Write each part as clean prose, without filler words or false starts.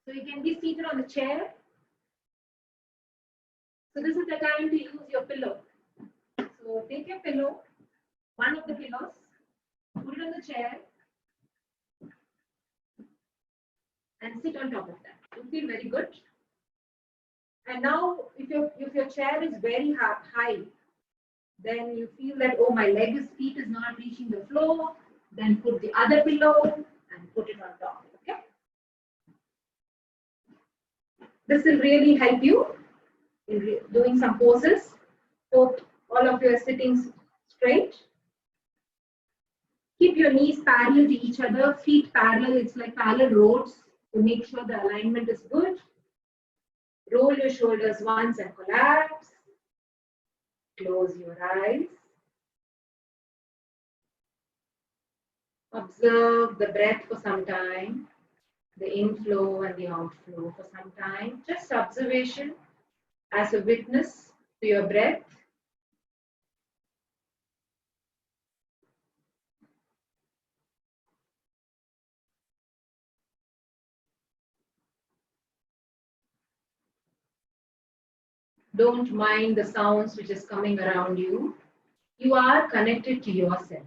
So you can be seated on the chair. So this is the time to use your pillow. So take your pillow, one of the pillows, put it on the chair, and sit on top of that. You feel very good. And now, if your chair is very high, then you feel that, oh, my feet is not reaching the floor. Then put the other pillow and put it on top. Okay. This will really help you in doing some poses. Hope all of you are sitting straight. Keep your knees parallel to each other, feet parallel. It's like parallel roads to make sure the alignment is good. Roll your shoulders once and collapse. Close your eyes. Observe the breath for some time, the inflow and the outflow for some time. Just observation as a witness to your breath. Don't mind the sounds which is coming around you. You are connected to yourself.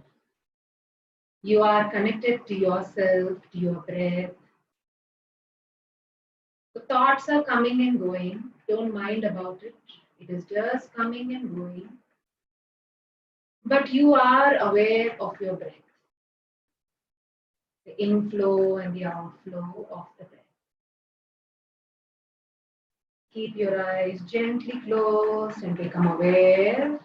You are connected to yourself, to your breath. The thoughts are coming and going. Don't mind about it. It is just coming and going. But you are aware of your breath. The inflow and the outflow of the breath. Keep your eyes gently closed and become aware.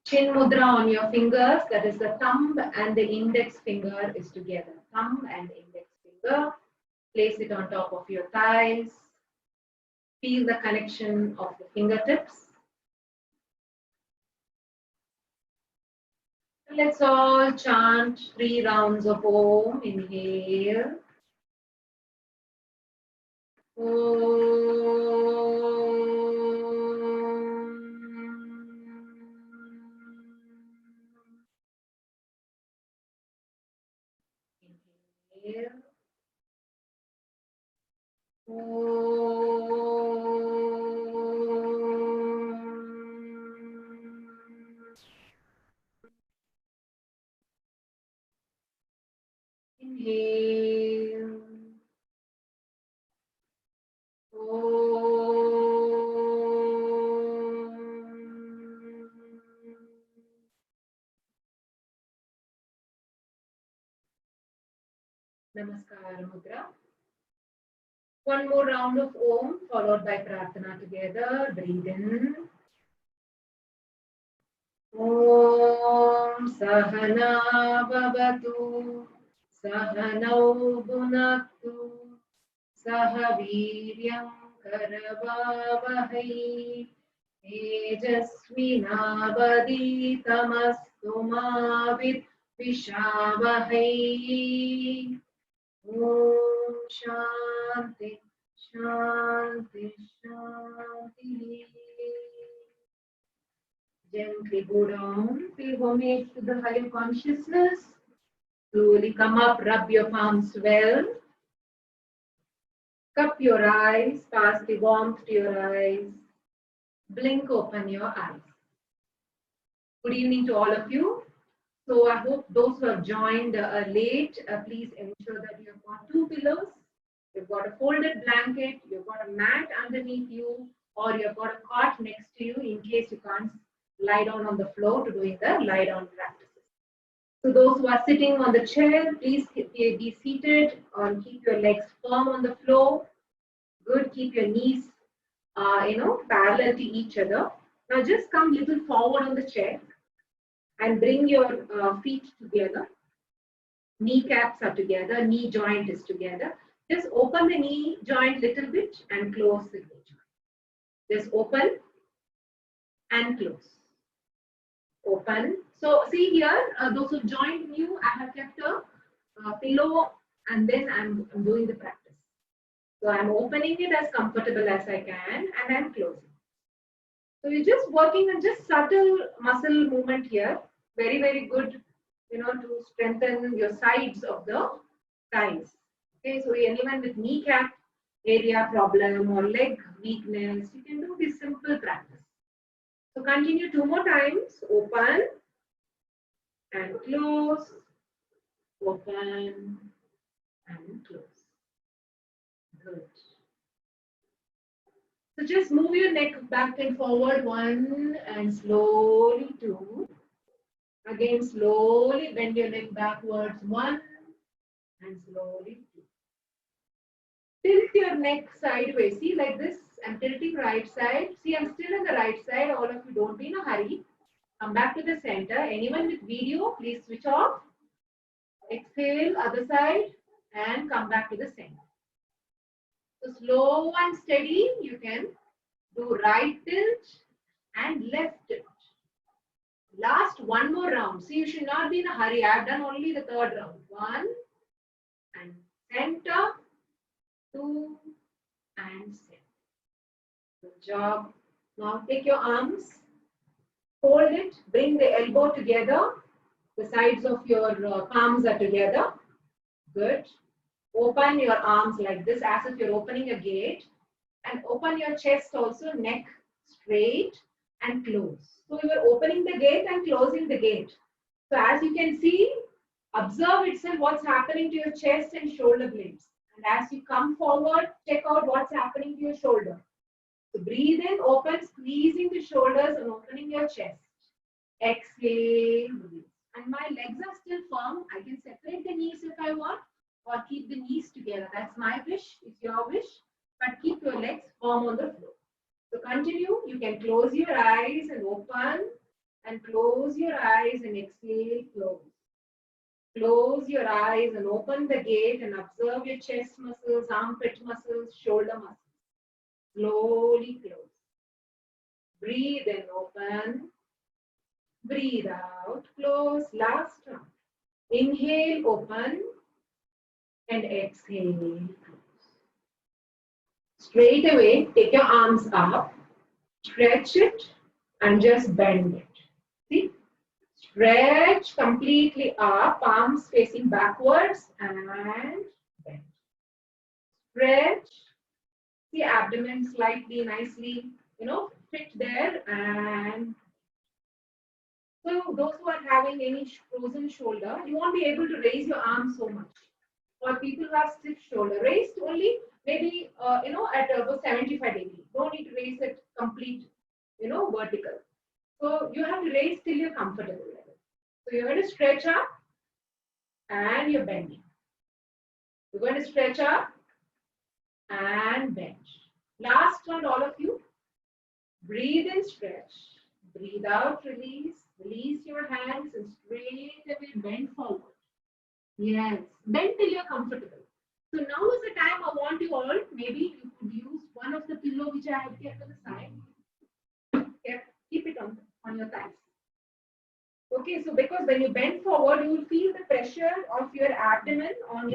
Chin mudra on your fingers, that is the thumb and the index finger is together. Thumb and index finger. Place it on top of your thighs. Feel the connection of the fingertips. Let's all chant 3 rounds of Om. Inhale. Inhale. Inhale. Namaskar Mudra. One more round of Om followed by Prarthana together. Breathe in. Om Sahana Bhavatu Sahanau Bhunaktu Sahaviryam Karavavahai Tejasvinavaditamastu ma Vishavahai. Om Shanti Shanti Shanti. Gently go down, pay homage to the higher consciousness. Slowly come up, rub your palms well. Cup your eyes, pass the warmth to your eyes. Blink open your eyes. Good evening to all of you. So I hope those who have joined late, please ensure that you have got 2 pillows. You've got a folded blanket, you've got a mat underneath you, or you've got a cot next to you in case you can't lie down on the floor to doing the lie down practices. So those who are sitting on the chair, please be seated and keep your legs firm on the floor. Good, keep your knees, parallel to each other. Now just come little forward on the chair and bring your feet together. Kneecaps are together, knee joint is together. Just open the knee joint little bit and close the knee joint. Just open and close. Open. So see here, those who joined new, I have kept a pillow and then I'm doing the practice. So I'm opening it as comfortable as I can and I'm closing. So you're just working on just subtle muscle movement here. Very, very good, to strengthen your sides of the thighs. Okay, so anyone with kneecap area problem or leg weakness, you can do this simple practice. So continue 2 more times. Open and close. Open and close. Good. So just move your neck back and forward 1 and slowly 2. Again, slowly bend your neck backwards 1 and slowly 2. Tilt your neck sideways. See, like this. I'm tilting right side. See, I'm still in the right side. All of you, don't be in a hurry. Come back to the center. Anyone with video, please switch off. Exhale, other side, and come back to the center. So slow and steady, you can do right tilt and left tilt. Last 1 more round. See, you should not be in a hurry. I've done only the 3rd round. 1 and center, 2 and center. Good job. Now take your arms, hold it, bring the elbow together. The sides of your palms are together. Good. Open your arms like this as if you're opening a gate. And open your chest also, neck straight and close. So you are opening the gate and closing the gate. So as you can see, observe itself what's happening to your chest and shoulder blades. And as you come forward, check out what's happening to your shoulder. So breathe in, open, squeezing the shoulders and opening your chest. Exhale, breathe. And my legs are still firm. I can separate the knees if I want or keep the knees together. That's my wish. It's your wish. But keep your legs firm on the floor. So continue. You can close your eyes and open and close your eyes and exhale, close. Close your eyes and open the gate and observe your chest muscles, armpit muscles, shoulder muscles. Slowly close. Breathe in, open. Breathe out, close. Last round. Inhale, open. And exhale, close. Straight away, take your arms up. Stretch it and just bend it. See? Stretch completely up, palms facing backwards and bend. Stretch. See, abdomen slightly, nicely, fit there. And so those who are having any frozen shoulder, you won't be able to raise your arms so much. For people who have stiff shoulder, raised only maybe, at about 75 degrees. Don't need to raise it complete, vertical. So you have to raise till you're comfortable level. So you're going to stretch up and you're bending. You're going to stretch up and bend. Last round, all of you. Breathe in, stretch. Breathe out, release. Release your hands and straight away bend forward. Yes, bend till you're comfortable. So now is the time I want you all, maybe you could use one of the pillow which I have kept on the side. Keep it on your thighs. Okay, so because when you bend forward, you will feel the pressure of your abdomen on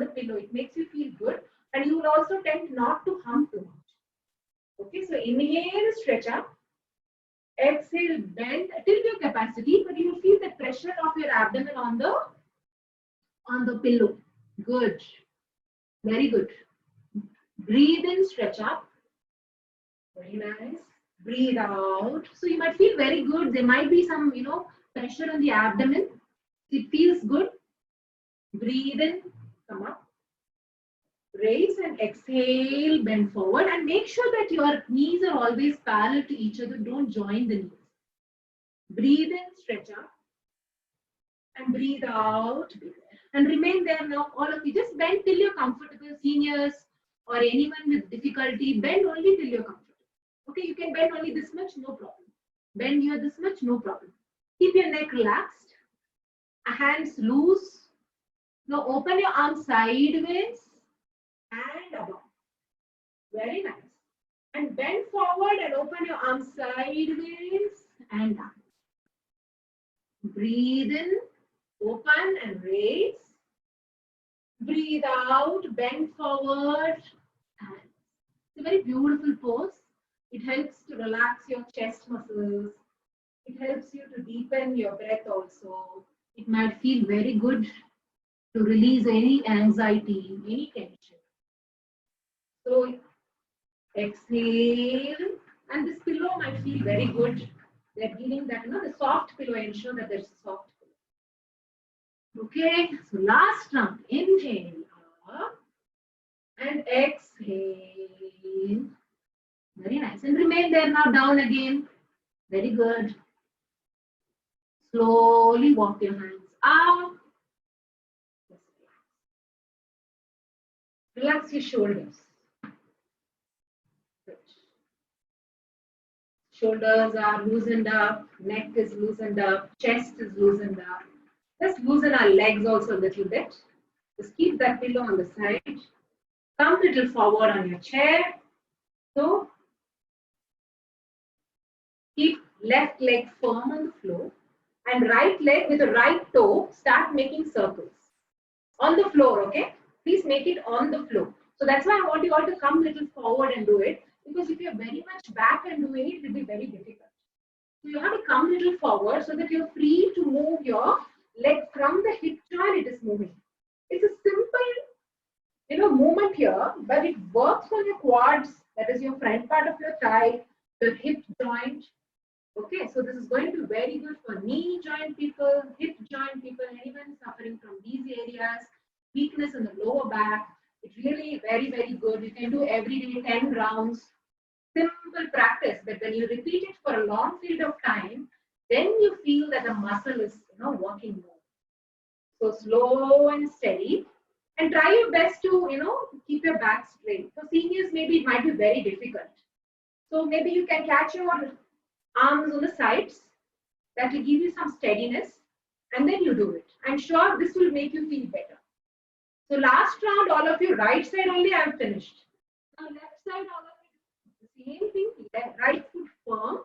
the pillow. It makes you feel good, and you will also tend not to hump too much. Okay, so inhale, stretch up. Exhale, bend till your capacity, but you will feel the pressure of your abdomen on the pillow. Good. Very good. Breathe in, stretch up. Very nice. Breathe out. So you might feel very good. There might be some, pressure on the abdomen. It feels good. Breathe in, come up. Raise and exhale, bend forward, and make sure that your knees are always parallel to each other. Don't join the knees. Breathe in, stretch up. And breathe out. And remain there now, all of you. Just bend till you're comfortable. Seniors or anyone with difficulty, bend only till you're comfortable. Okay, you can bend only this much, no problem. Bend here this much, no problem. Keep your neck relaxed. Hands loose. Now open your arms sideways and above. Very nice. And bend forward and open your arms sideways and down. Breathe in, open and raise. Breathe out, bend forward. It's a very beautiful pose. It helps to relax your chest muscles. It helps you to deepen your breath also. It might feel very good to release any anxiety, any tension. So exhale, and this pillow might feel very good. They're giving that, the soft pillow. Ensure that there's a soft pillow. Okay, so last round. Inhale up and exhale. Very nice. And remain there now, down again. Very good. Slowly walk your hands up. Relax your shoulders. Good. Shoulders are loosened up, neck is loosened up, chest is loosened up. Just loosen our legs also a little bit. Just keep that pillow on the side. Come a little forward on your chair. So keep left leg firm on the floor and right leg with the right toe start making circles on the floor, okay? Please make it on the floor. So that's why I want you all to come a little forward and do it, because if you're very much back and doing it, it will be very difficult. So you have to come a little forward so that you're free to move your leg from the hip joint. It is moving. It's a simple, movement here, but it works on your quads. That is your front part of your thigh, your hip joint. Okay, so this is going to be very good for knee joint people, hip joint people, anyone suffering from these areas, weakness in the lower back. It's really very, very good. You can do every day 10 rounds. Simple practice, but when you repeat it for a long period of time, then you feel that the muscle is working more. So slow and steady, and try your best to keep your back straight. For seniors, maybe it might be very difficult. So maybe you can catch your arms on the sides. That will give you some steadiness, and then you do it. I'm sure this will make you feel better. So last round, all of you, right side only, I have finished. Now left side, all of you, the same thing. Right foot firm,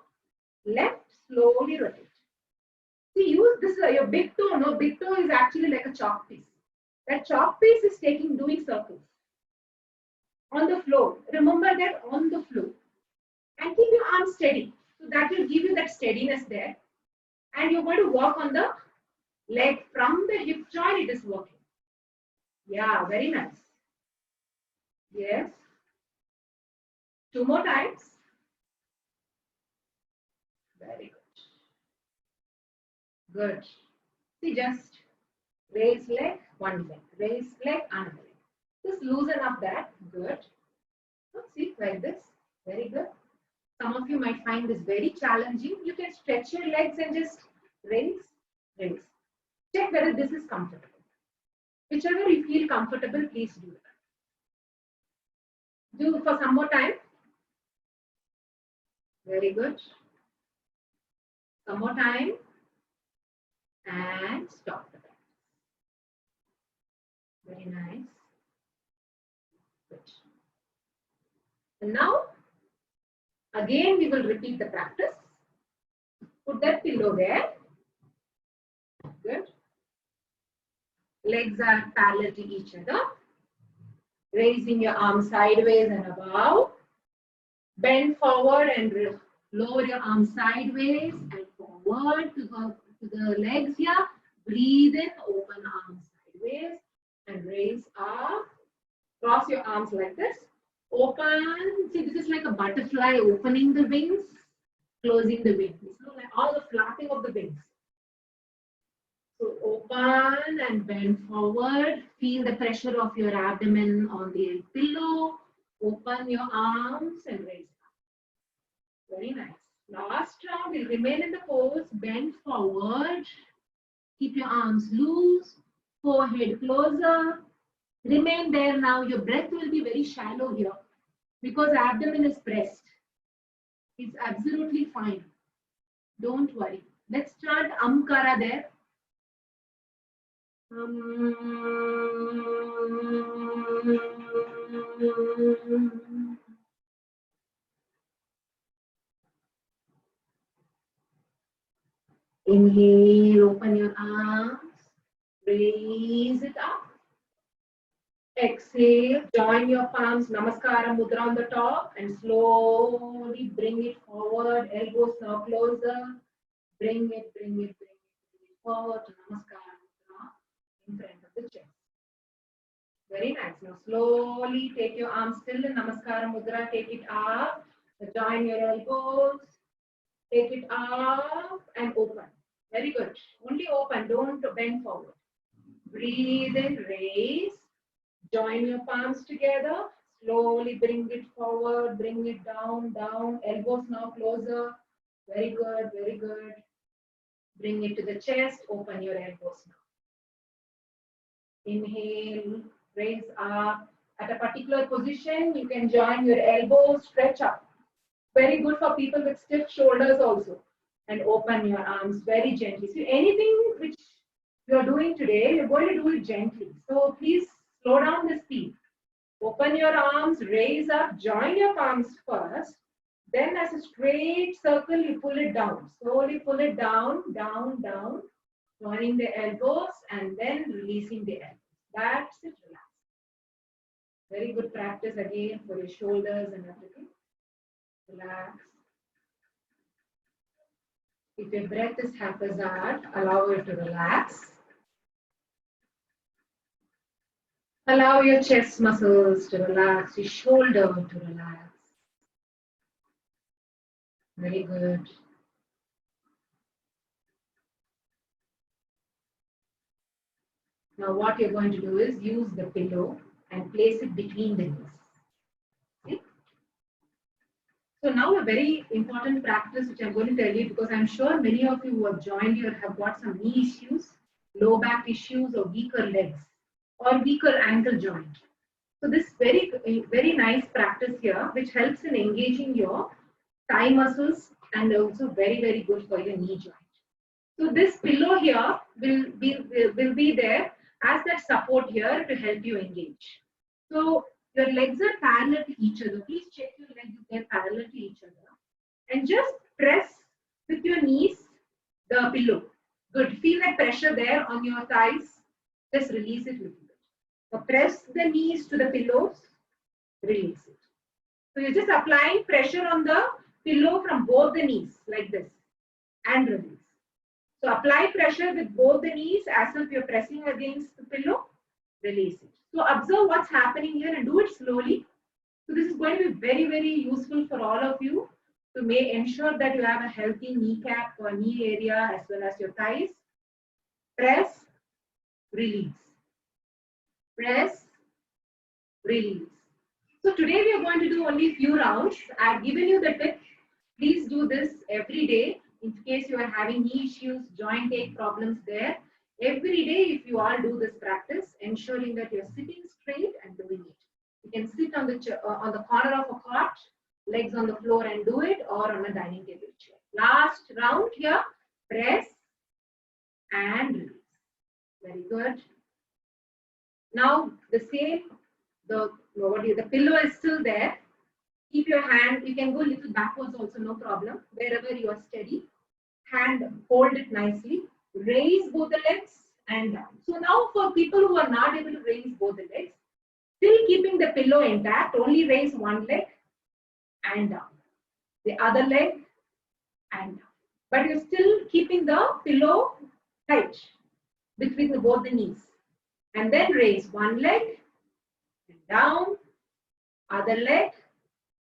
left slowly rotate. See, use this your big toe. No, big toe is actually like a chalk piece. That chalk piece is doing circles on the floor. Remember that, on the floor, and keep your arms steady. So that will give you that steadiness there. And you're going to work on the leg from the hip joint. It is working. Yeah, very nice. Yes. 2 more times. Very good. Good. See, just raise leg, one leg. Raise leg, another leg. Just loosen up that. Good. See, like this. Very good. Some of you might find this very challenging. You can stretch your legs and just raise. Check whether this is comfortable. Whichever you feel comfortable, please do that. Do for some more time. Very good. Some more time. And stop the practice. Very nice. Good. And now, again, we will repeat the practice. Put that pillow there. Good. Legs are parallel to each other. Raising your arms sideways and above. Bend forward and lower your arms sideways and forward to the legs here. Breathe in, open arms sideways and raise up. Cross your arms like this. Open. See, this is like a butterfly opening the wings, closing the wings. Like all the flapping of the wings. So open and bend forward. Feel the pressure of your abdomen on the pillow. Open your arms and raise up. Very nice. Last round, we'll remain in the pose. Bend forward. Keep your arms loose. Forehead closer. Remain there now. Your breath will be very shallow here because abdomen is pressed. It's absolutely fine. Don't worry. Let's chant Amkara there. Inhale, open your arms, raise it up. Exhale, join your palms, Namaskara Mudra on the top, and slowly bring it forward, elbows now closer. Bring it, bring it, bring it forward to Namaskara Mudra in front of the chest. Very nice. Now slowly take your arms still in Namaskara Mudra. Take it up. Join your elbows. Take it up and open. Very good. Only open. Don't bend forward. Breathe in. Raise. Join your palms together. Slowly bring it forward. Bring it down, down. Elbows now closer. Very good. Very good. Bring it to the chest. Open your elbows now. Inhale, raise up. At a particular position, you can join your elbows, stretch up. Very good for people with stiff shoulders also. And open your arms very gently. So anything which you are doing today, you're going to do it gently. So please slow down the speed. Open your arms, raise up, join your palms first. Then as a straight circle, you pull it down. Slowly pull it down, down, down. Joining the elbows and then releasing the elbows. That's it, relax. Very good practice again for your shoulders and everything. Relax. If your breath is haphazard, allow it to relax. Allow your chest muscles to relax, your shoulder to relax. Very good. Now what you're going to do is use the pillow and place it between the knees. See? So now a very important practice which I'm going to tell you, because I'm sure many of you who have joined here have got some knee issues, low back issues, or weaker legs or weaker ankle joint. So this very nice practice here which helps in engaging your thigh muscles and also very good for your knee joint. So this pillow here will be there as that support here to help you engage. So your legs are parallel to each other. Please check your legs if they're parallel to each other. And just press with your knees the pillow. Good. Feel that pressure there on your thighs. Just release it a little bit. So press the knees to the pillows. Release it. So you're just applying pressure on the pillow from both the knees like this. And release. So apply pressure with both the knees as if you're pressing against the pillow. Release it. So observe what's happening here and do it slowly. So this is going to be very useful for all of you to ensure that you have a healthy kneecap or knee area as well as your thighs. Press, release. Press, release. So today we are going to do only a few rounds. I've given you the tip. Please do this every day. In case you are having knee issues, joint ache problems there, every day if you all do this practice, ensuring that you're sitting straight and doing it. You can sit on the corner of a cot, legs on the floor and do it, or on a dining table chair. Last round here, press and release. Very good. Now the pillow is still there. Keep your hand, you can go a little backwards also, no problem. Wherever you are steady, hand, hold it nicely. Raise both the legs and down. So now for people who are not able to raise both the legs, still keeping the pillow intact, only raise one leg and down. The other leg and down. But you're still keeping the pillow tight between both the knees. And then raise one leg and down, other leg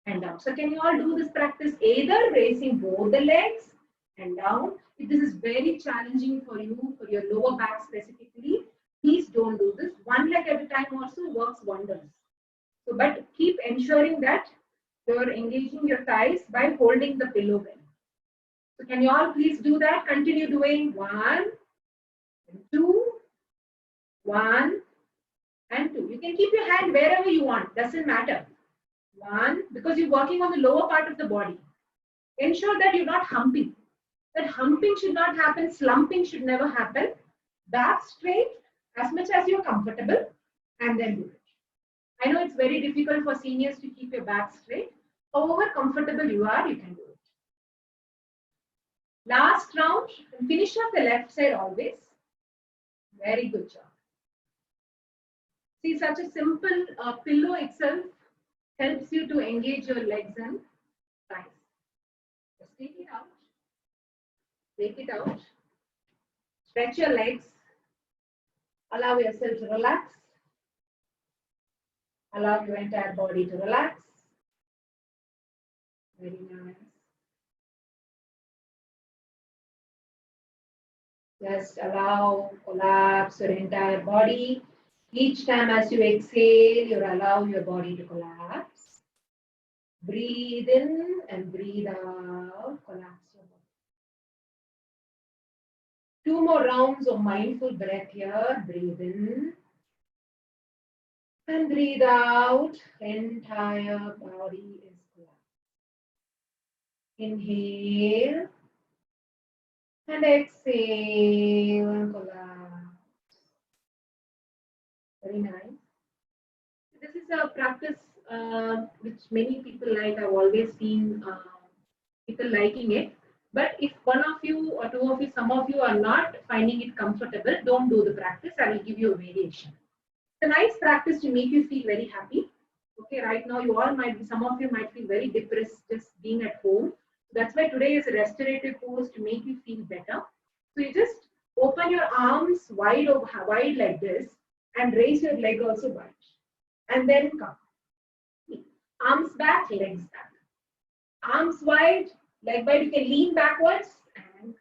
and down. So can you all do this practice either raising both the legs and down? If this is very challenging for you, for your lower back specifically, please don't do this. One leg at a time also works wonders. So, but keep ensuring that you're engaging your thighs by holding the pillow well. So can you all please do that? Continue doing 1 and 2, 1 and 2. You can keep your hand wherever you want, doesn't matter. 1, because you're working on the lower part of the body. Ensure that you're not humping. That humping should not happen, slumping should never happen. Back straight as much as you're comfortable and then do it. I know it's very difficult for seniors to keep your back straight. However comfortable you are, you can do it. Last round, finish off the left side always. Very good job. See, such a simple pillow itself helps you to engage your legs and thighs. Just take it out. Take it out. Stretch your legs. Allow yourself to relax. Allow your entire body to relax. Very nice. Just allow, collapse your entire body. Each time as you exhale, you allow your body to collapse. Breathe in and breathe out. Collapse your body. 2 more rounds of mindful breath here. Breathe in and breathe out. Entire body is collapsed. Inhale and exhale and collapse. Very nice. This is a practice which many people like. I've always seen people liking it. But if one of you or two of you, some of you are not finding it comfortable, don't do the practice. I will give you a variation. It's a nice practice to make you feel very happy. Okay, right now you all might be, some of you might feel very depressed just being at home. That's why today is a restorative pose to make you feel better. So you just open your arms wide like this and raise your leg also wide. And then come. Arms back, legs back. Arms wide, leg wide. You can lean backwards. And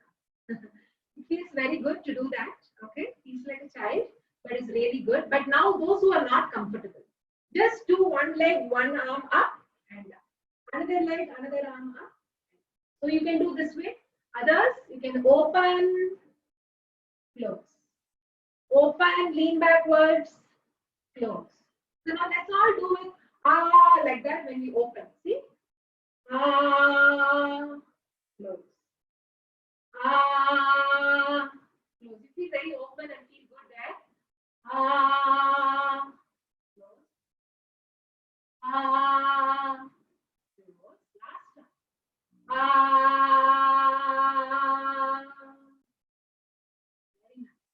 it feels very good to do that. Okay, feels like a child, but it's really good. But now those who are not comfortable, just do one leg, one arm up and down. Another leg, another arm up. So you can do this way. Others, you can open, close. Open, lean backwards, close. So now let's all do it like that when we open. See? Close. Close. You feel very open and feel good there. Close. Close. Last time. Very nice.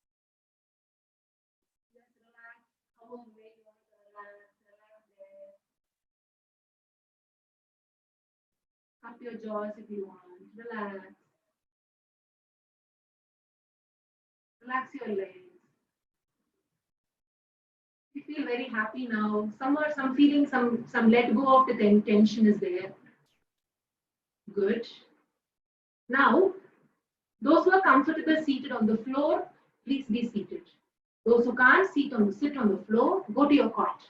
Just relax. Come on, where you want to relax. Relax there. Up your jaws if you want. Relax. Relax your legs. You feel very happy now. Some feeling, some let go of the tension is there. Good. Now, those who are comfortable seated on the floor, please be seated. Those who can't sit on the floor, go to your cot.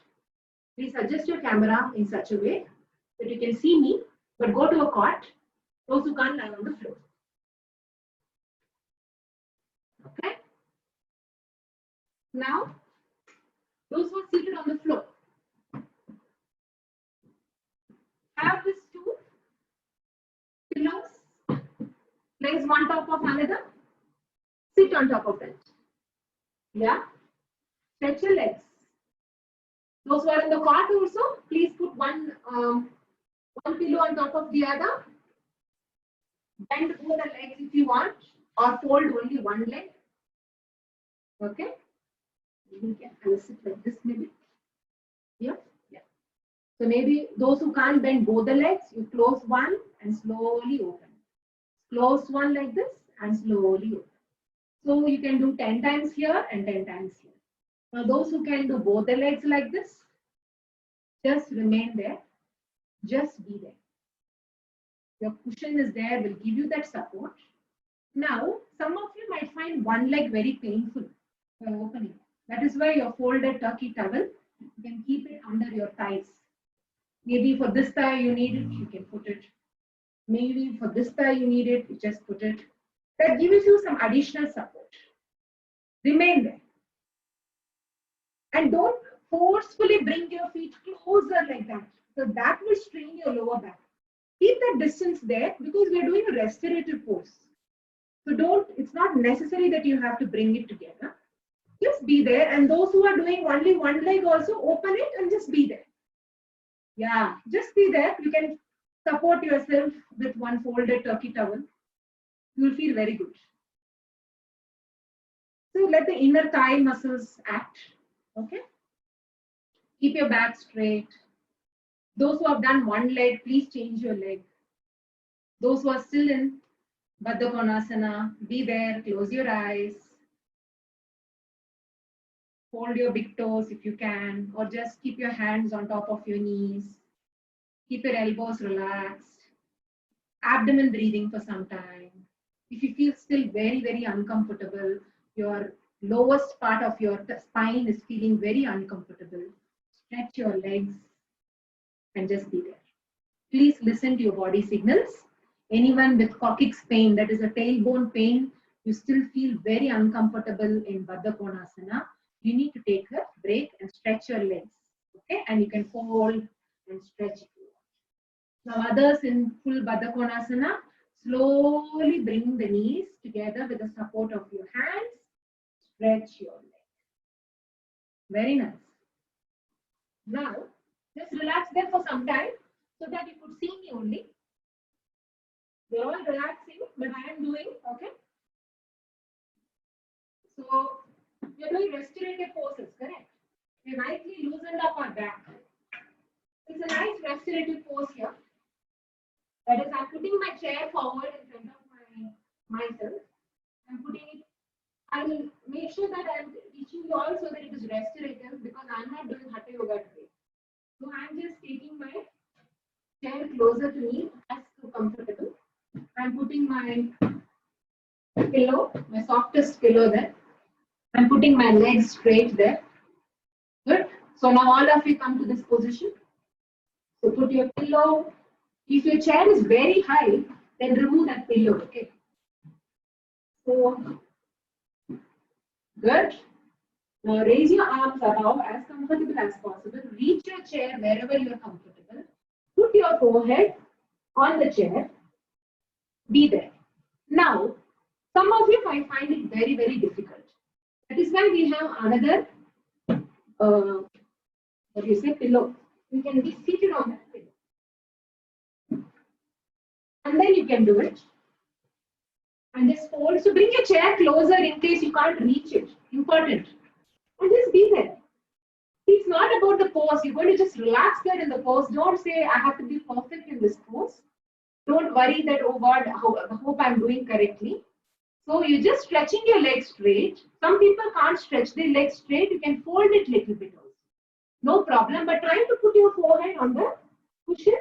Please adjust your camera in such a way that you can see me, but go to a cot. Those who can't lie on the floor. Okay. Now, those who are seated on the floor, have these two pillows, legs one top of another, sit on top of it. Yeah, stretch your legs. Those who are in the cot also, please put one pillow on top of the other. Bend both the legs if you want, or fold only one leg. Okay. I will sit like this maybe. Yeah. Yeah. So maybe those who can't bend both the legs, you close one and slowly open. Close one like this and slowly open. So you can do 10 times here and 10 times here. Now those who can do both the legs like this, just remain there. Just be there. Your cushion is there, will give you that support. Now, some of you might find one leg very painful for opening. That is why your folded turkey towel, you can keep it under your thighs. Maybe for this thigh you need it, you can put it. Maybe for this thigh you need it, you just put it. That gives you some additional support. Remain there. And don't forcefully bring your feet closer like that. So that will strain your lower back. Keep that distance there because we are doing a restorative pose. So it's not necessary that you have to bring it together. Just be there. And those who are doing only one leg also, open it and just be there. Yeah, just be there. You can support yourself with one folded turkey towel. You will feel very good. So let the inner thigh muscles act. Okay. Keep your back straight. Those who have done one leg, please change your leg. Those who are still in Baddha Konasana. Be there, close your eyes. Hold your big toes if you can, or just keep your hands on top of your knees. Keep your elbows relaxed. Abdomen breathing for some time. If you feel still very, very uncomfortable, your lowest part of your spine is feeling very uncomfortable, stretch your legs and just be there. Please listen to your body signals. Anyone with coccyx pain, that is a tailbone pain, you still feel very uncomfortable in Baddha Konasana, you need to take a break and stretch your legs. Okay, and you can fold and stretch. Now others in full Baddha Konasana, slowly bring the knees together with the support of your hands. Stretch your leg. Very nice. Now, just relax there for some time so that you could see me only. They're all relaxing, but I am doing, okay? So, we're doing restorative poses, correct? We nicely loosened up our back. It's a nice restorative pose here. That is, I'm putting my chair forward in front of myself. I'm putting it, I will make sure that I'm teaching you all so that it is restorative because I'm not doing Hatha Yoga today. So I'm just taking my chair closer to me as comfortable. I'm putting my pillow, my softest pillow there. I'm putting my legs straight there. Good. So now all of you come to this position. So put your pillow. If your chair is very high, then remove that pillow. Okay. So good. Now raise your arms above as comfortable as possible. Reach your chair wherever you are comfortable. Put your forehead on the chair. Be there. Now, some of you might find it very, very difficult. That is why we have another, what do you say, pillow. You can be seated on that pillow. And then you can do it. And just fold. So bring your chair closer in case you can't reach it. Important. And just be there. It's not about the pose. You're going to just relax there in the pose. Don't say, I have to be perfect in this pose. Don't worry that, oh God, I hope I'm doing correctly. So you're just stretching your legs straight. Some people can't stretch their legs straight. You can fold it a little bit also. No problem. But try to put your forehead on the cushion.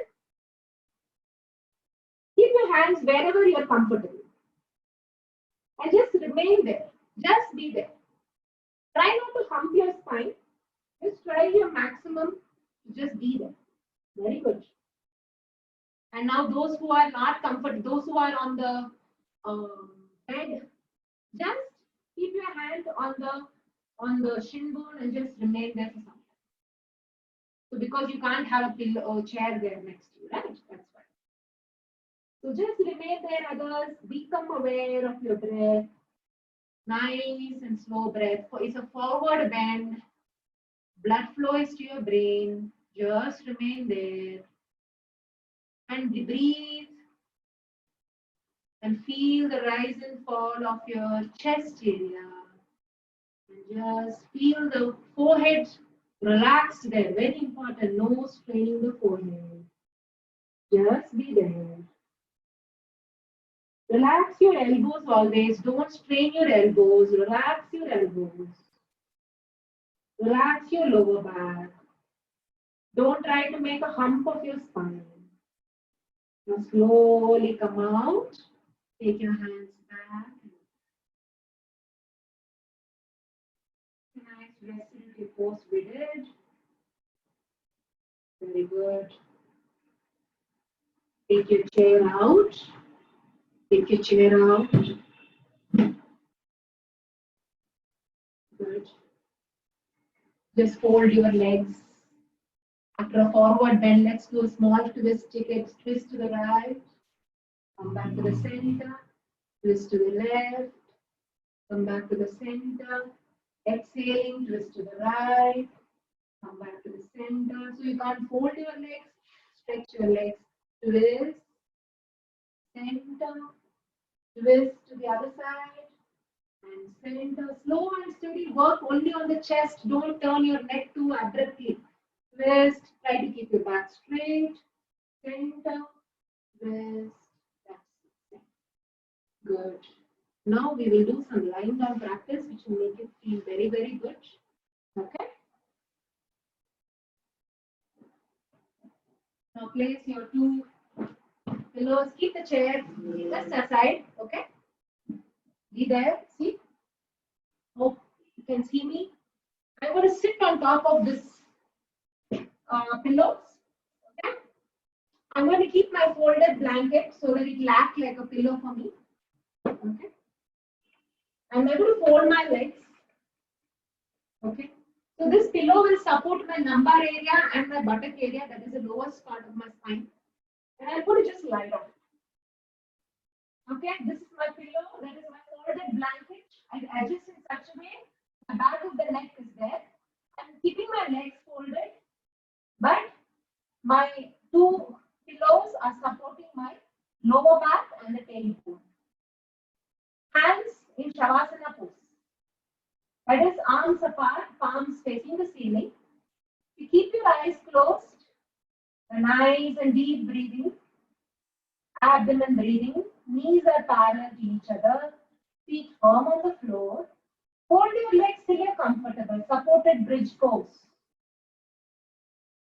Keep your hands wherever you're comfortable. And just remain there. Just be there. Try not to hump your spine. Just try your maximum to just be there. Very good. And now those who are not comfortable, those who are on the bed, just keep your hand on the shin bone and just remain there for some time. So because you can't have a pillow or chair there next to you, right? That's why. So just remain there, others. Become aware of your breath. Nice and slow breath. It's a forward bend. Blood flow is to your brain. Just remain there. And breathe. And feel the rise and fall of your chest area. And just feel the forehead relaxed there. Very important. No straining the forehead. Just be there. Relax your elbows always. Don't strain your elbows. Relax your elbows. Relax your lower back. Don't try to make a hump of your spine. Now slowly come out. Take your hands back. Nice restorative pose we did. Very good. Take your chair out. Take your chair out. Good. Just fold your legs. After a forward bend, let's do a small twist. Take a twist to the right. Come back to the center. Twist to the left. Come back to the center. Exhaling, twist to the right. Come back to the center. So you can't fold your legs. Stretch your legs. Twist. Center. Twist to the other side. And center. Slow and steady. Work only on the chest. Don't turn your neck too abruptly. Twist. Try to keep your back straight. Center. Twist. That's it. Good. Now we will do some lying down practice, which will make you feel very, very good. Okay. Now place your two pillows. Keep the chair just aside. Okay. Be there. See. Hope you can see me. I'm going to sit on top of this pillows. Okay. I'm going to keep my folded blanket so that it will act like a pillow for me. Okay. And I'm going to fold my legs. Okay. So this pillow will support my lumbar area and my buttock area, that is the lowest part of my spine. And I'm going to just lie down. Okay, this is my pillow, that is my folded blanket. I adjust in such a way, the back of the neck is there. I'm keeping my legs folded, but my two pillows are supporting my lower back and the tailbone. Hands in Shavasana pose. That is arms apart, palms facing the ceiling. You keep your eyes closed, a nice and deep breathing, abdomen breathing, knees are parallel to each other, feet firm on the floor. Hold your legs till you're comfortable, supported bridge pose.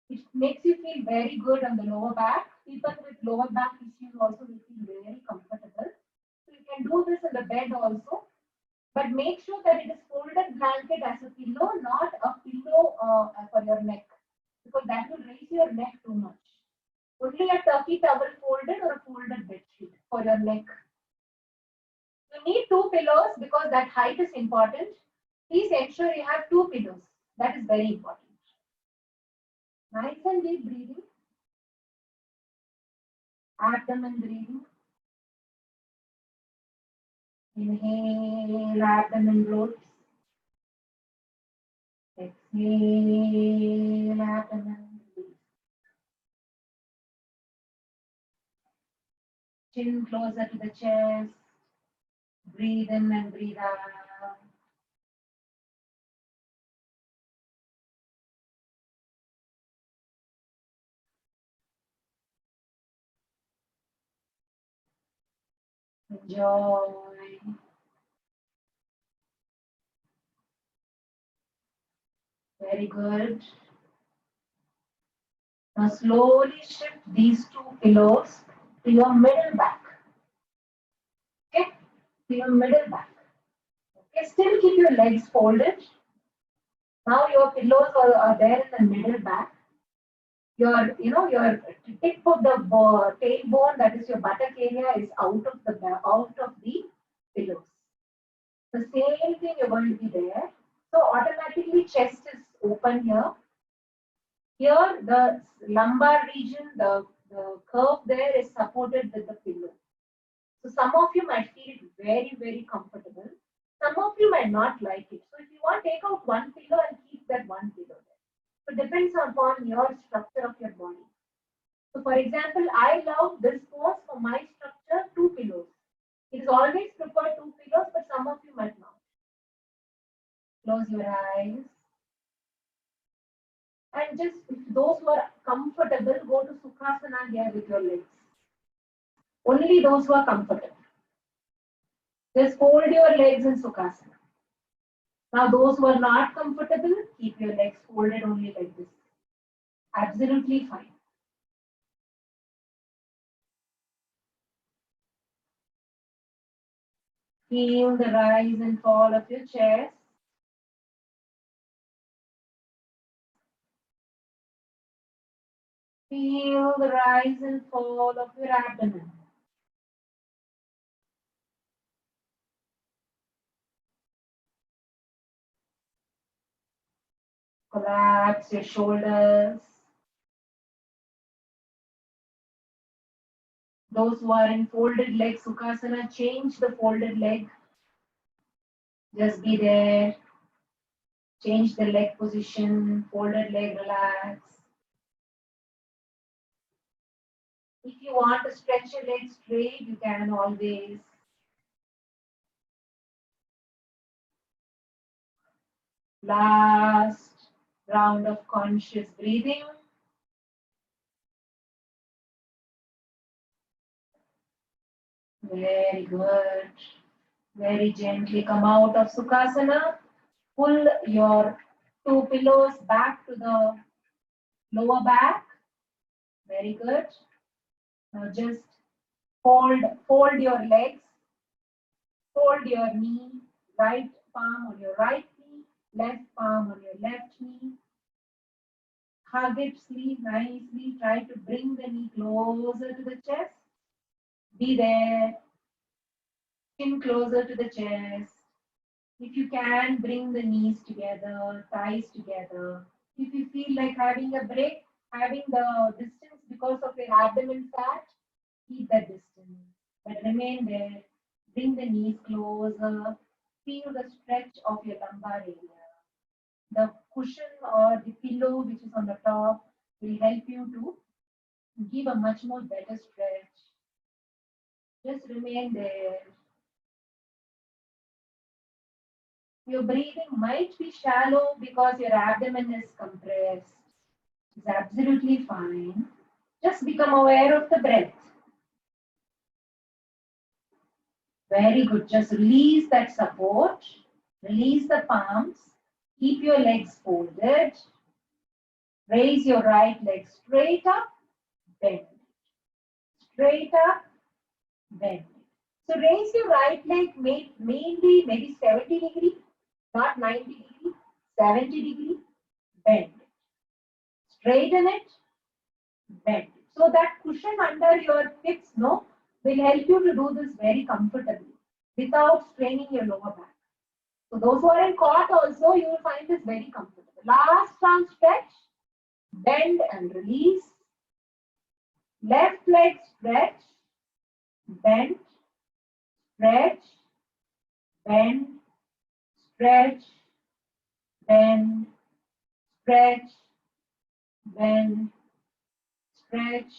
It makes you feel very good on the lower back. People with lower back issues also will feel very comfortable. So you can do this in the bed also. But make sure that it is folded blanket as a pillow, not a pillow for your neck, because that will raise your neck too much. Only a turkey towel folded or a folded bed sheet for your neck. You need two pillows because that height is important. Please ensure you have two pillows. That is very important. Nice and deep breathing. Abdomen breathing. Inhale, abdomen floats. Exhale, abdomen release. Chin closer to the chest. Breathe in and breathe out. Enjoy. Very good. Now slowly shift these two pillows to your middle back. Okay, to your middle back. Okay, still keep your legs folded. Now your pillows are there in the middle back. Your tip of the tailbone, that is your buttock area, is out of the pillows. The same thing you're going to be there. So automatically chest is open here. Here the lumbar region, the curve there is supported with the pillow. So some of you might feel it very, very comfortable. Some of you might not like it. So if you want, take out one pillow and keep that one pillow there. So it depends upon your structure of your body. So for example, I love this pose for my structure, two pillows. It is always preferred two pillows, but some of you might not. Close your eyes. And just, if those who are comfortable, go to Sukhasana here with your legs. Only those who are comfortable. Just fold your legs in Sukhasana. Now those who are not comfortable, keep your legs folded only like this. Absolutely fine. Feel the rise and fall of your chest. Feel the rise and fall of your abdomen. Collapse your shoulders. Those who are in folded leg Sukhasana, change the folded leg. Just be there. Change the leg position, folded leg, relax. If you want to stretch your legs straight, you can always. Last round of conscious breathing. Very good. Very gently come out of Sukhasana. Pull your two pillows back to the lower back. Very good. Now just fold your legs, fold your knee, right palm on your right knee, left palm on your left knee. Hug it, sleep nicely. Try to bring the knee closer to the chest. Be there. Chin closer to the chest. If you can, bring the knees together, thighs together. If you feel like having a break, having the distance because of your abdomen fat, keep that distance. But remain there. Bring the knees closer. Feel the stretch of your lumbar area. The cushion or the pillow which is on the top will help you to give a much more better stretch. Just remain there. Your breathing might be shallow because your abdomen is compressed. It's absolutely fine. Just become aware of the breath. Very good. Just release that support. Release the palms. Keep your legs folded. Raise your right leg straight up. Bend. Straight up. Bend. So raise your right leg mainly maybe 70 degree, not 90 degree, 70 degree. Bend. Straighten it. Bend. So that cushion under your hips will help you to do this very comfortably without straining your lower back. So those who are in cot also, you will find this very comfortable. Last round stretch, bend and release. Left leg stretch, bend, stretch, bend, stretch, bend, stretch, bend, stretch,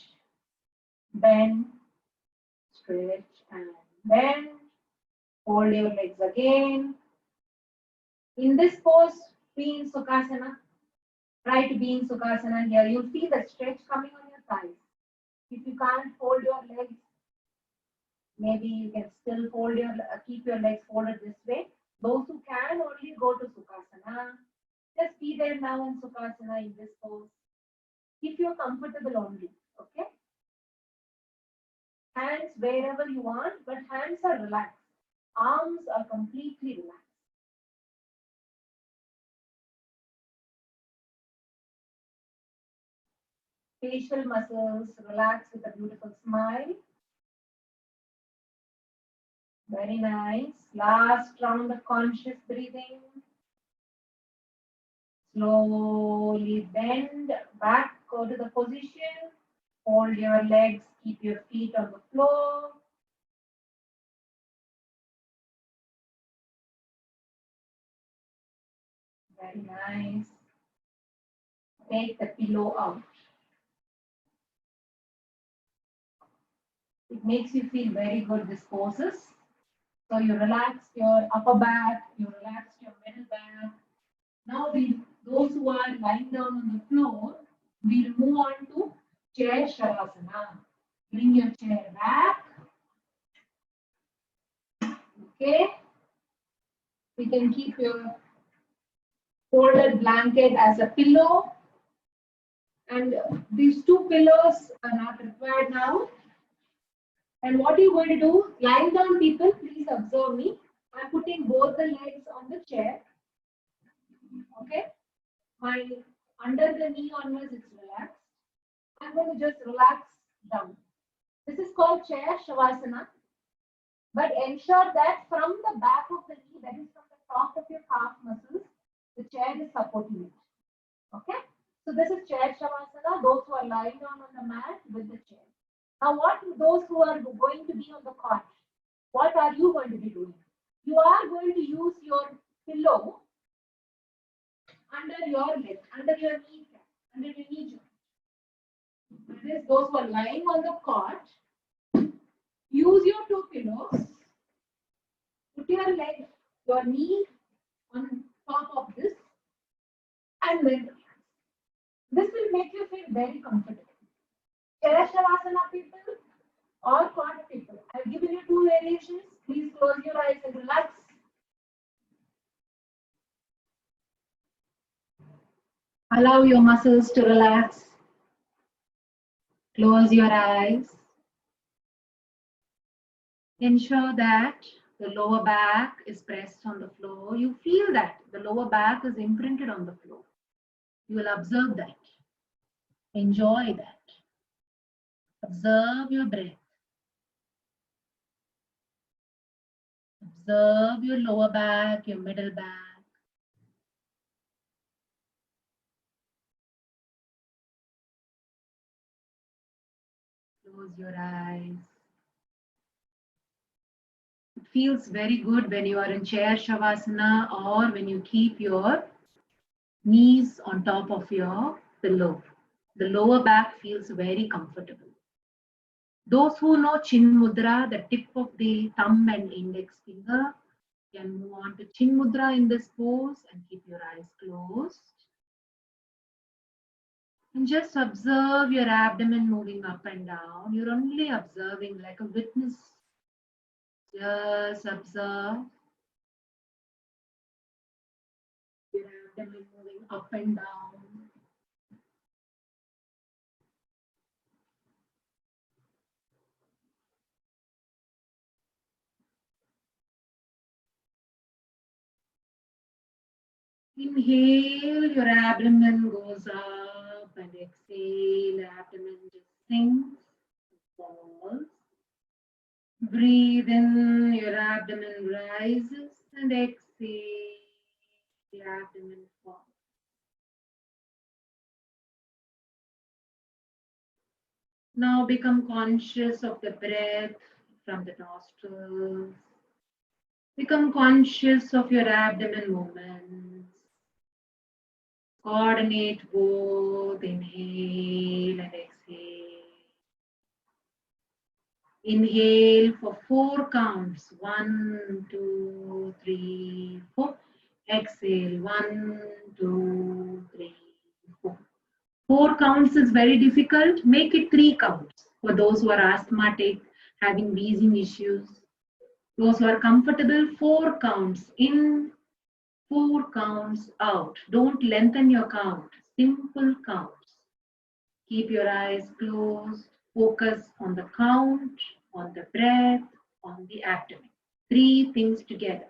bend, stretch and bend. Hold your legs again. In this pose, be in Sukhasana. Try to be in Sukhasana here. You'll feel the stretch coming on your thighs. If you can't hold your legs, maybe you can still keep your legs folded this way. Those who can only go to Sukhasana. Just be there now in Sukhasana in this pose. If you're comfortable only, okay? Hands wherever you want, but hands are relaxed. Arms are completely relaxed. Facial muscles relax with a beautiful smile. Very nice. Last round of conscious breathing. Slowly bend back, go to the position. Hold your legs, keep your feet on the floor. Very nice. Take the pillow out. It makes you feel very good, this poses. So you relax your upper back, you relax your middle back. Now those who are lying down on the floor, we'll move on to chair shavasana. Bring your chair back. Okay. We can keep your folded blanket as a pillow. And these two pillows are not required now. And what you're going to do, lying down people, please observe me. I'm putting both the legs on the chair. Okay. My under the knee onwards is relaxed. I'm going to just relax down. This is called chair shavasana. But ensure that from the back of the knee, that is from the top of your calf muscles, the chair is supporting it. Okay. So this is chair shavasana. Those who are lying down on the mat with the chair. Now, those who are going to be on the cot, what are you going to be doing? You are going to use your pillow under your leg, under your kneecap, under your knee joint. That is, those who are lying on the cot, use your two pillows. Put your leg, your knee on top of this, and then relax. This will make you feel very comfortable. Chair shavasana people, or quad people. I've given you two variations. Please close your eyes and relax. Allow your muscles to relax. Close your eyes. Ensure that the lower back is pressed on the floor. You feel that the lower back is imprinted on the floor. You will observe that. Enjoy that. Observe your breath. Observe your lower back, your middle back. Close your eyes. It feels very good when you are in chair shavasana or when you keep your knees on top of your pillow. The lower back feels very comfortable. Those who know Chin Mudra, the tip of the thumb and index finger, can move on to Chin Mudra in this pose and keep your eyes closed. And just observe your abdomen moving up and down. You're only observing like a witness. Just observe your abdomen moving up and down. Inhale, your abdomen goes up, and exhale, abdomen just sinks, falls. Breathe in, your abdomen rises, and exhale, the abdomen falls. Now become conscious of the breath from the nostrils. Become conscious of your abdomen movements. Coordinate both inhale and exhale. Inhale for 4 counts. 1, 2, 3, 4. Exhale. 1, 2, 3, 4. 4 counts is very difficult. Make it 3 counts for those who are asthmatic, having wheezing issues. Those who are comfortable, 4 counts in, 4 counts out. Don't lengthen your count. Simple counts. Keep your eyes closed. Focus on the count, on the breath, on the abdomen. 3 things together.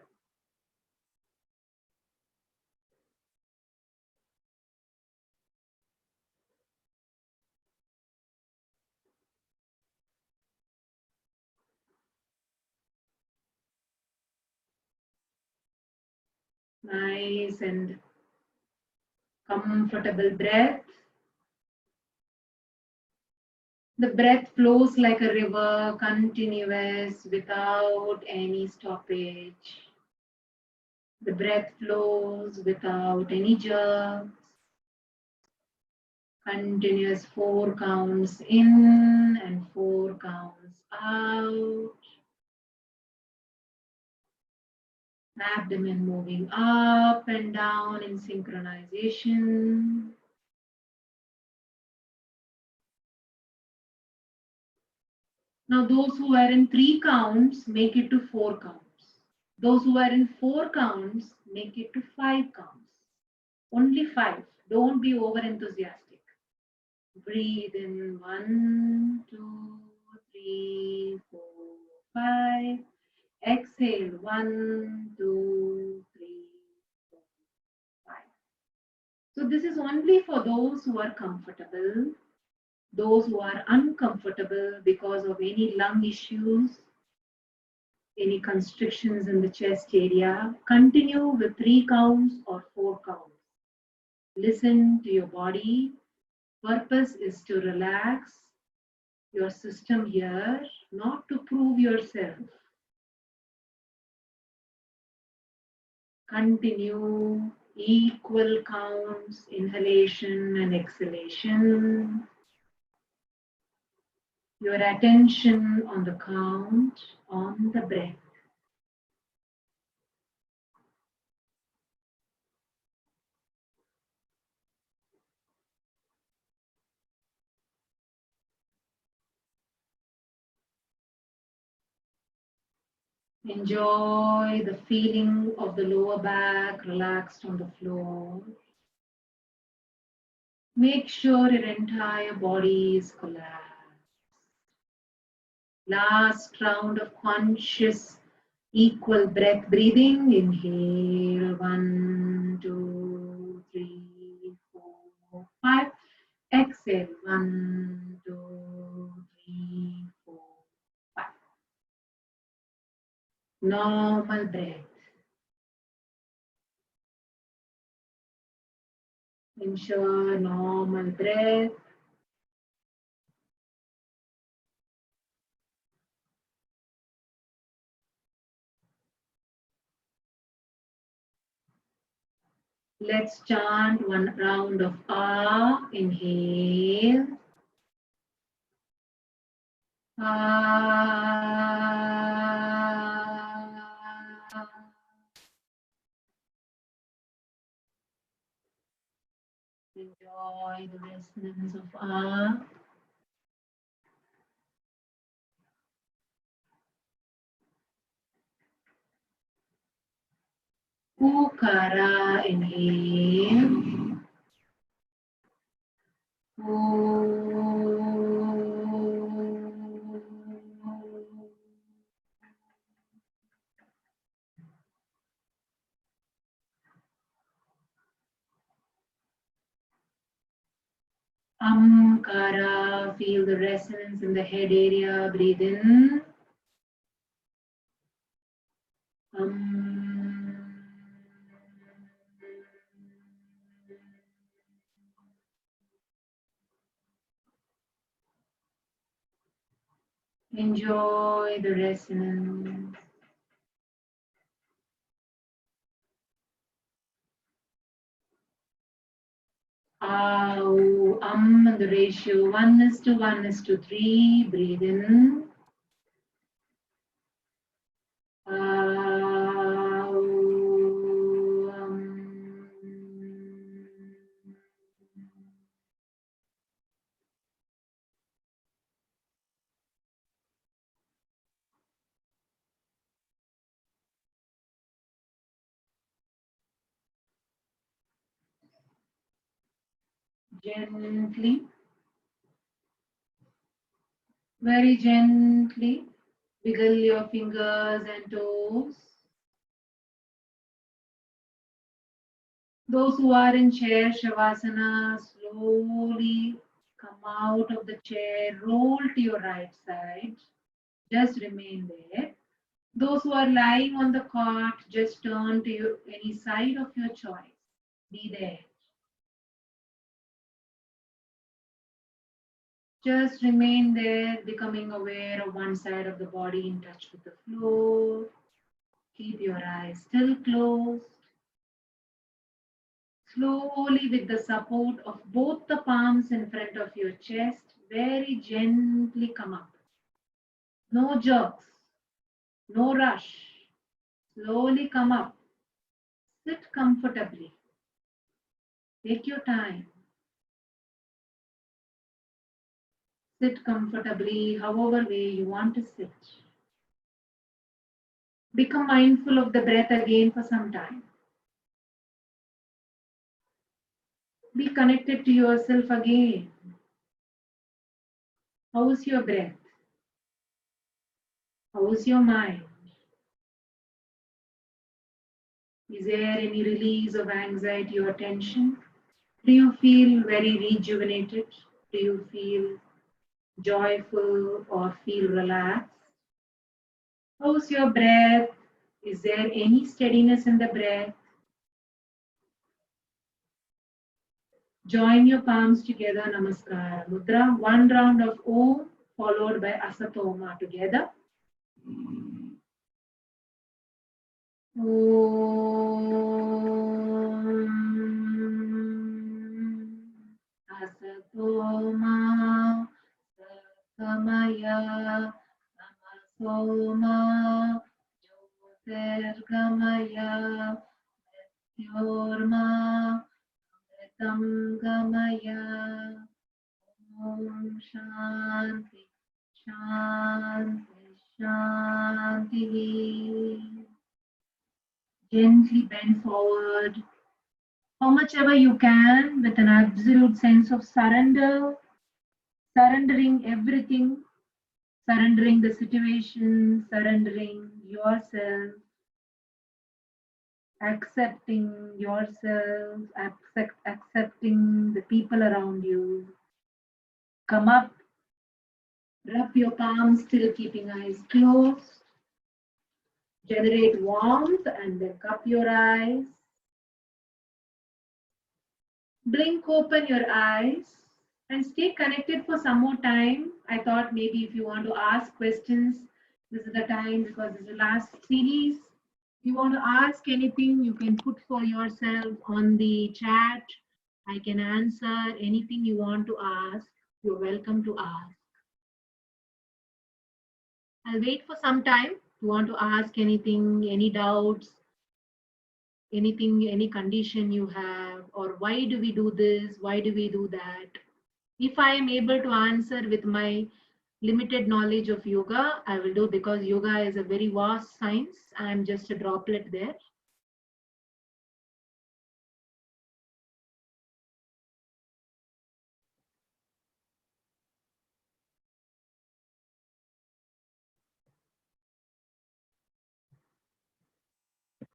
Nice and comfortable breath. The breath flows like a river, continuous, without any stoppage. The breath flows without any jerks. Continuous 4 counts in and 4 counts out. Abdomen moving up and down in synchronization. Now those who are in 3 counts, make it to 4 counts. Those who are in 4 counts, make it to 5 counts. Only 5. Don't be over enthusiastic. Breathe in 1, 2, 3, 4, 5. Exhale 1, 2, 3, 4, 5. So this is only for those who are comfortable. Those who are uncomfortable because of any lung issues, any constrictions in the chest area, continue with 3 counts or 4 counts. Listen to your body. Purpose is to relax your system here, not to prove yourself. Continue equal counts, inhalation and exhalation. Your attention on the count, on the breath. Enjoy the feeling of the lower back relaxed on the floor. Make sure your entire body is collapsed. Last round of conscious equal breath breathing. Inhale, 1, 2, 3, 4, 5. Exhale, 1, 2, 3, 4, 5. Normal breath. Ensure normal breath. Let's chant one round of Ah. Inhale. Ah. Enjoy the resonance of Ah. Ukara. Inhale. Amkara, feel the resonance in the head area. Breathe in. Enjoy the resonance. Ow, and the ratio 1:1:3. Breathe in. Ow, Gently, very gently, wiggle your fingers and toes. Those who are in chair Shavasana, slowly come out of the chair, roll to your right side. Just remain there. Those who are lying on the cot, just turn to any side of your choice. Be there. Just remain there, becoming aware of one side of the body in touch with the floor. Keep your eyes still closed. Slowly, with the support of both the palms in front of your chest, very gently come up. No jerks, no rush. Slowly come up. Sit comfortably. Take your time. Sit comfortably, however way you want to sit. Become mindful of the breath again for some time. Be connected to yourself again. How's your breath? How's your mind? Is there any release of anxiety or tension? Do you feel very rejuvenated? Do you feel joyful or feel relaxed? How's your breath? Is there any steadiness in the breath? Join your palms together, Namaskara Mudra. One round of Om followed by Asatoma together. Om Asatoma Sakamaya Namasoma Jyotirgamaya Yorma Amritam Gamaya Om Shanti Shanti Shanti. Gently bend forward, how much ever you can, with an absolute sense of surrender, surrendering everything, surrendering the situation, surrendering yourself, accepting yourself, accepting the people around you. Come up, rub your palms, still keeping eyes closed. Generate warmth and then cup your eyes. Blink open your eyes and stay connected for some more time. I thought maybe if you want to ask questions, this is the time because this is the last series. If you want to ask anything, you can put for yourself on the chat. I can answer anything you want to ask. You're welcome to ask. I'll wait for some time. If you want to ask anything, any doubts, anything, any condition you have, or why do we do this? Why do we do that? If I am able to answer with my limited knowledge of yoga, I will do, because yoga is a very vast science. I am just a droplet there.